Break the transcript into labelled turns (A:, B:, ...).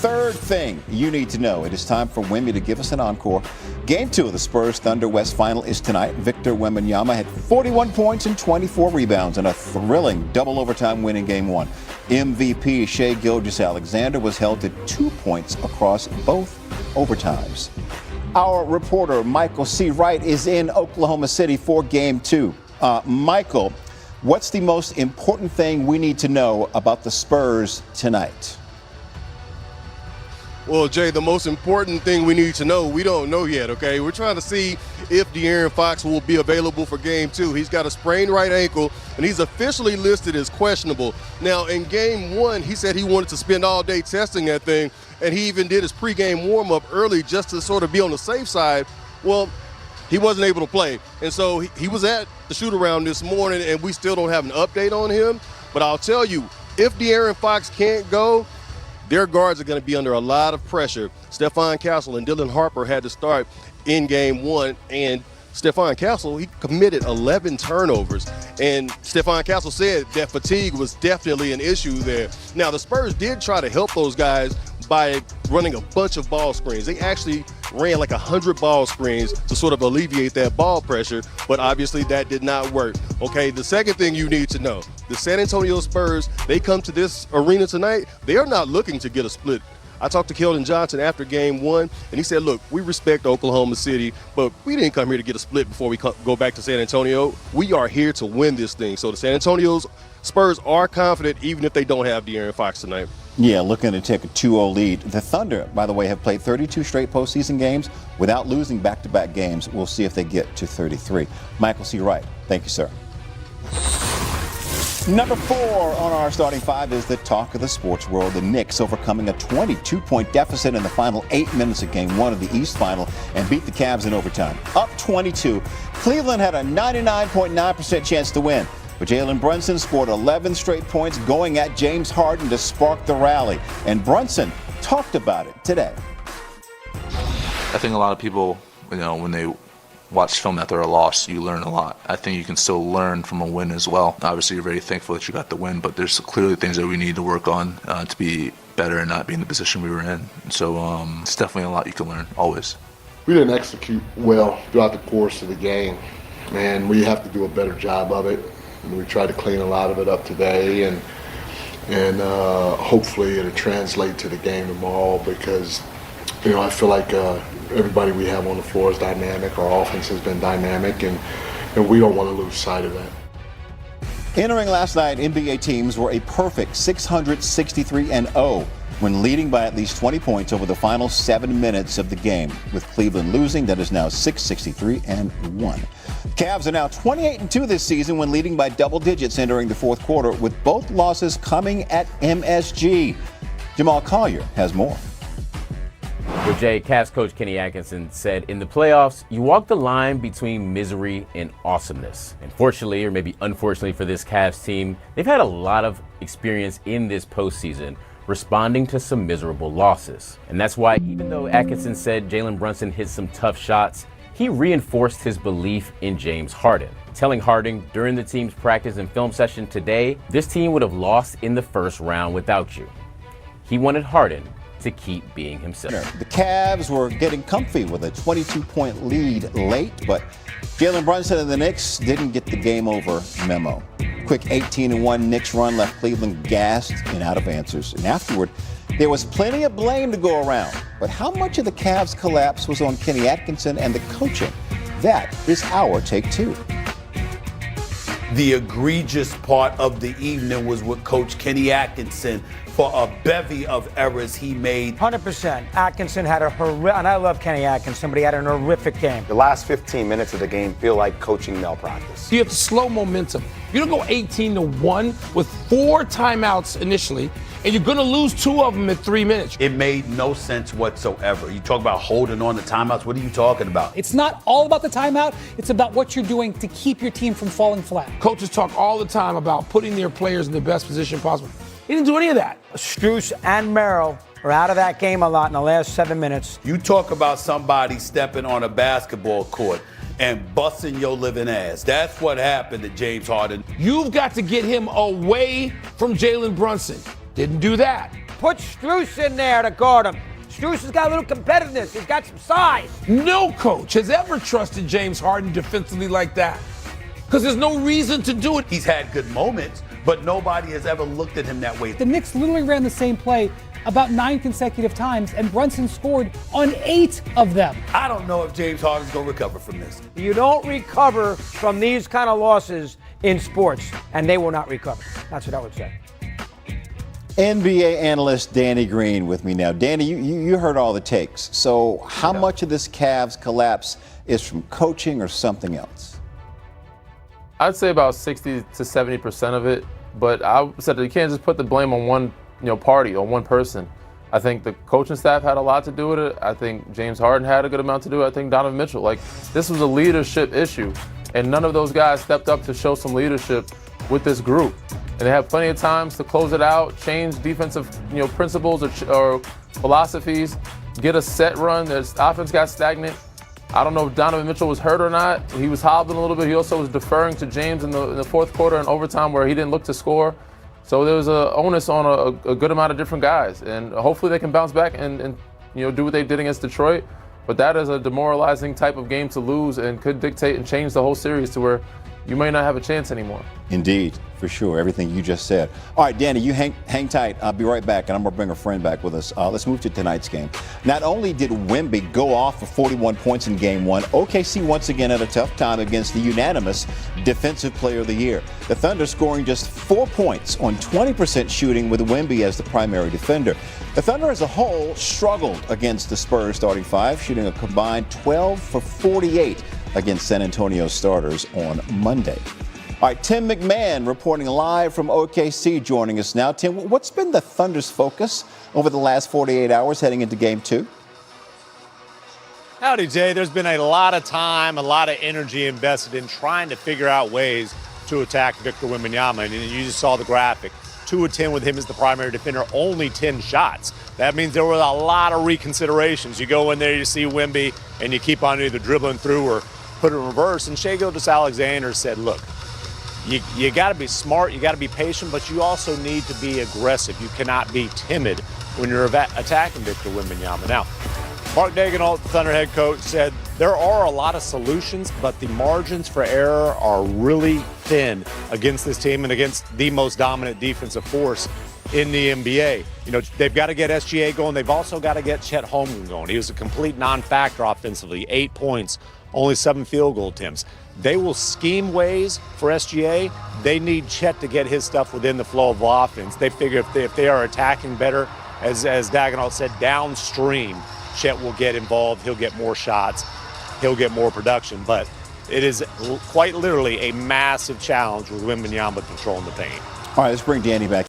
A: third thing you need to know. It is time for Wimmy to give us an encore. Game 2 of the Spurs Thunder West final is tonight. Victor Wembanyama had 41 points and 24 rebounds in a thrilling double overtime win in Game 1. MVP Shai Gilgeous-Alexander was held to 2 points across both overtimes. Our reporter Michael C. Wright is in Oklahoma City for Game 2. Michael, what's the most important thing we need to know about the Spurs tonight?
B: Well, Jay, the most important thing we need to know, we don't know yet, okay? We're trying to see if De'Aaron Fox will be available for Game 2. He's got a sprained right ankle, and he's officially listed as questionable. Now, in Game 1, he said he wanted to spend all day testing that thing, and he even did his pregame warm-up early just to sort of be on the safe side. Well, he wasn't able to play, and so he was at the shoot-around this morning, and we still don't have an update on him. But I'll tell you, if De'Aaron Fox can't go, their guards are going to be under a lot of pressure. Stephon Castle and Dylan Harper had to start in Game 1, and Stephon Castle, he committed 11 turnovers. And Stephon Castle said that fatigue was definitely an issue there. Now, the Spurs did try to help those guys by running a bunch of ball screens. They actually ran like 100 ball screens to sort of alleviate that ball pressure, but obviously that did not work. Okay, the second thing you need to know, the San Antonio Spurs, they come to this arena tonight, they're not looking to get a split. I talked to Keldon Johnson after Game 1, and he said, look, we respect Oklahoma City, but we didn't come here to get a split before we go back to San Antonio. We are here to win this thing. So the San Antonio Spurs are confident even if they don't have De'Aaron Fox tonight.
A: Yeah, looking to take a 2-0 lead. The Thunder, by the way, have played 32 straight postseason games without losing back-to-back games. We'll see if they get to 33. Michael C. Wright, thank you, sir. Number 4 on our starting 5 is the talk of the sports world. The Knicks overcoming a 22-point deficit in the final 8 minutes of Game 1 of the East Final and beat the Cavs in overtime. Up 22. Cleveland had a 99.9% chance to win, but Jalen Brunson scored 11 straight points going at James Harden to spark the rally. And Brunson talked about it today.
C: I think a lot of people, when they watch film after a loss, you learn a lot. I think you can still learn from a win as well. Obviously, you're very thankful that you got the win, but there's clearly things that we need to work on to be better and not be in the position we were in. So it's definitely a lot you can learn, always.
D: We didn't execute well throughout the course of the game, and we have to do a better job of it. And we tried to clean a lot of it up today, and hopefully it'll translate to the game tomorrow because, I feel like everybody we have on the floor is dynamic. Our offense has been dynamic, and we don't want to lose sight of that.
A: Entering last night, NBA teams were a perfect 663-0 when leading by at least 20 points over the final 7 minutes of the game. With Cleveland losing, that is now 663-1. Cavs are now 28-2 this season when leading by double digits entering the fourth quarter, with both losses coming at MSG. Jamal Collier has more.
E: Well, Jay, Cavs coach Kenny Atkinson said in the playoffs, you walk the line between misery and awesomeness. And fortunately, or maybe unfortunately for this Cavs team, they've had a lot of experience in this postseason responding to some miserable losses. And that's why even though Atkinson said Jalen Brunson hit some tough shots, he reinforced his belief in James Harden, telling Harden during the team's practice and film session today, this team would have lost in the first round without you. He wanted Harden to keep being himself.
A: The Cavs were getting comfy with a 22-point lead late, but Jalen Brunson and the Knicks didn't get the game over memo. Quick 18-1 Knicks run left Cleveland gassed and out of answers. And afterward, there was plenty of blame to go around. But how much of the Cavs' collapse was on Kenny Atkinson and the coaching? That is our take 2.
F: The egregious part of the evening was with Coach Kenny Atkinson for a bevy of errors he made.
G: 100%. Atkinson had a horrific, and I love Kenny Atkinson, but he had an horrific game.
H: The last 15 minutes of the game feel like coaching malpractice.
I: You have to slow momentum. You don't go 18-1 with 4 timeouts initially, and you're going to lose 2 of them in 3 minutes.
F: It made no sense whatsoever. You talk about holding on to timeouts. What are you talking about?
J: It's not all about the timeout. It's about what you're doing to keep your team from falling flat.
I: Coaches talk all the time about putting their players in the best position possible. He didn't do any of that.
G: Strus and Merrill are out of that game a lot in the last 7 minutes.
F: You talk about somebody stepping on a basketball court and busting your living ass. That's what happened to James Harden.
I: You've got to get him away from Jalen Brunson. Didn't do that.
G: Put Strus in there to guard him. Strus has got a little competitiveness. He's got some size.
I: No coach has ever trusted James Harden defensively like that. Because there's no reason to do it.
F: He's had good moments, but nobody has ever looked at him that way.
J: The Knicks literally ran the same play about 9 consecutive times, and Brunson scored on 8 of them.
F: I don't know if James Harden's going to recover from this.
G: You don't recover from these kind of losses in sports, and they will not recover. That's what I would say.
A: NBA analyst Danny Green with me now. Danny, you heard all the takes. So how much of this Cavs collapse is from coaching or something else?
C: I'd say about 60 to 70% of it, but I said that you can't just put the blame on one party or one person. I think the coaching staff had a lot to do with it. I think James Harden had a good amount to do with it. I think Donovan Mitchell. This was a leadership issue, and none of those guys stepped up to show some leadership with this group. And they have plenty of times to close it out, change defensive principles or philosophies, get a set run. The offense got stagnant. I don't know if Donovan Mitchell was hurt or not. He was hobbling a little bit. He also was deferring to James in the fourth quarter and overtime where he didn't look to score. So there was an onus on a good amount of different guys. And hopefully they can bounce back and do what they did against Detroit. But that is a demoralizing type of game to lose and could dictate and change the whole series to where you may not have a chance anymore.
A: Indeed, for sure. Everything you just said. All right, Danny, you hang tight. I'll be right back, and I'm going to bring a friend back with us. Let's move to tonight's game. Not only did Wemby go off for 41 points in Game 1, OKC once again had a tough time against the unanimous Defensive Player of the Year. The Thunder scoring just 4 points on 20% shooting with Wemby as the primary defender. The Thunder as a whole struggled against the Spurs starting five, shooting a combined 12 for 48 against San Antonio starters on Monday. All right, Tim McMahon reporting live from OKC joining us now. Tim, what's been the Thunder's focus over the last 48 hours heading into Game 2?
K: Howdy, Jay. There's been a lot of time, a lot of energy invested in trying to figure out ways to attack Victor Wembanyama. And you just saw the graphic. 2 of 10 with him as the primary defender, only 10 shots. That means there were a lot of reconsiderations. You go in there, you see Wemby, and you keep on either dribbling through or put it in reverse. And Shai Gilgeous-Alexander said, look, you got to be smart, you got to be patient, but you also need to be aggressive. You cannot be timid when you're attacking Victor Wembanyama. Now, Mark Daigneault, the Thunder head coach, said there are a lot of solutions, but the margins for error are really thin against this team and against the most dominant defensive force in the NBA. They've got to get SGA going. They've also got to get Chet Holmgren going. He was a complete non-factor offensively, 8 points, only 7 field goal attempts. They will scheme ways for SGA. They need Chet to get his stuff within the flow of offense. They figure if they are attacking better, as Daigneault said, downstream, Chet will get involved. He'll get more shots. He'll get more production. But it is quite literally a massive challenge with Wembanyama controlling the paint.
A: All right, let's bring Danny back.